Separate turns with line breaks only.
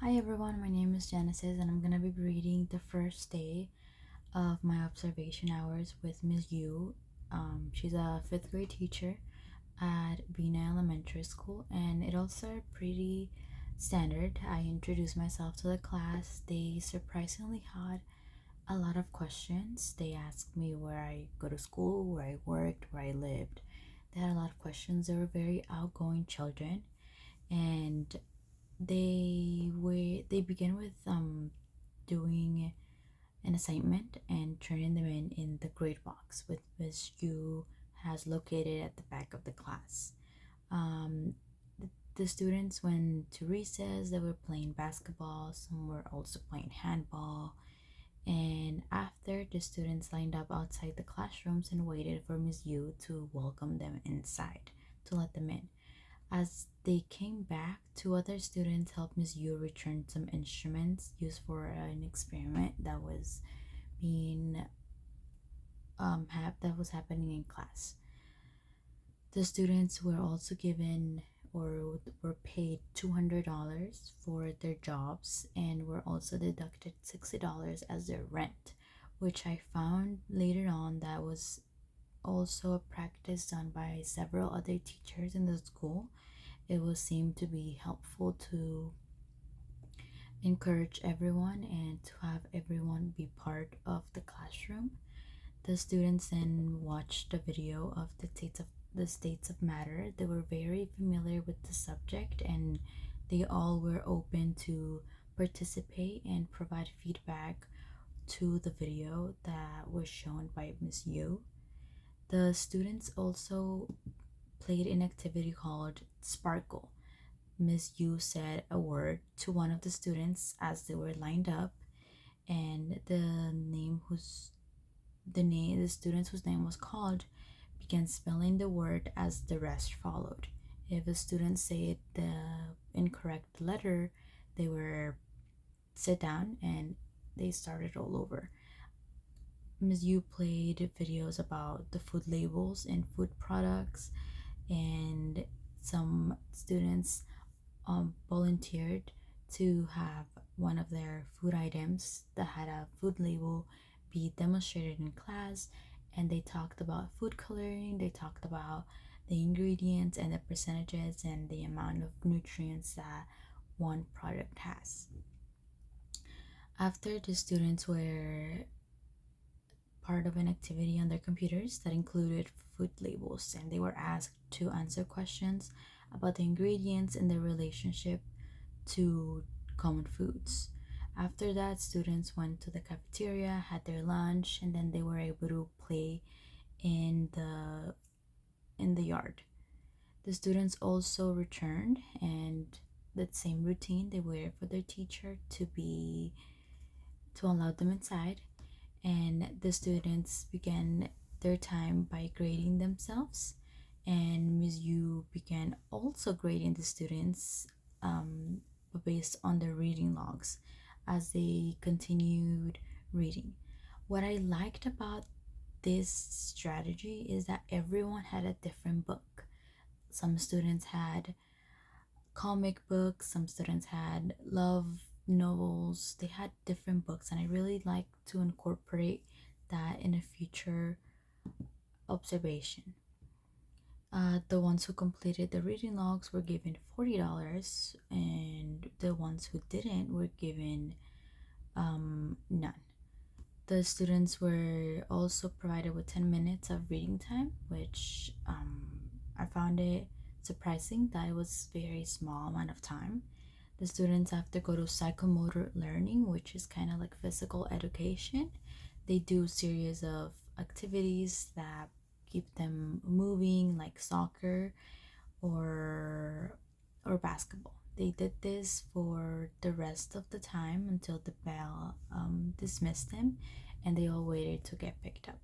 Hi everyone, my name is Genesis and I'm gonna be reading the first day of my observation hours with Ms. Yu. She's a fifth grade teacher at Bina Elementary School, and it all started pretty standard. I introduced myself to the class. They surprisingly had a lot of questions. They asked me where I go to school, where I worked, where I lived. They had a lot of questions. They were very outgoing children, and they begin with doing an assignment and turning them in the grade box with Miss Yu has located at the back of the class. um the students went to recess. They were playing basketball, some were also playing handball, and after, the students lined up outside the classrooms and waited for Miss Yu to welcome them inside, to let them in. As they came back, two other students helped Miss Yu return some instruments used for an experiment that was being that was happening in class. The students were also given or were paid $200 for their jobs and were also deducted $60 as their rent, which I found later on that was also a practice done by several other teachers in the school. It will seem to be helpful to encourage everyone and to have everyone be part of the classroom. The students then watched the video of the states of matter. They were very familiar with the subject and they all were open to participate and provide feedback to the video that was shown by Miss Yu. The students also played an activity called Sparkle. Miss Yu said a word to one of the students as they were lined up, and the students whose name was called began spelling the word as the rest followed. If a student said the incorrect letter, they were sit down and they started all over. Ms. Yu played videos about the food labels and food products, and some students volunteered to have one of their food items that had a food label be demonstrated in class. And they talked about food coloring, they talked about the ingredients and the percentages and the amount of nutrients that one product has. After, the students were part of an activity on their computers that included food labels, and they were asked to answer questions about the ingredients and their relationship to common foods. After that, students went to the cafeteria, had their lunch, and then they were able to play in the yard. The students also returned, and that same routine, they waited for their teacher to allow them inside, and the students began their time by grading themselves, and Ms. Yu began also grading the students, but based on their reading logs as they continued reading. What I liked about this strategy is that everyone had a different book. Some students had comic books, some students had love novels. They had different books, and I really like to incorporate that in a future observation. The ones who completed the reading logs were given $40, and the ones who didn't were given none. The students were also provided with 10 minutes of reading time, which I found it surprising that it was very small amount of time. The students have to go to psychomotor learning, which is kind of like physical education. They do series of activities that keep them moving, like soccer or basketball. They did this for the rest of the time until the bell dismissed them, and they all waited to get picked up.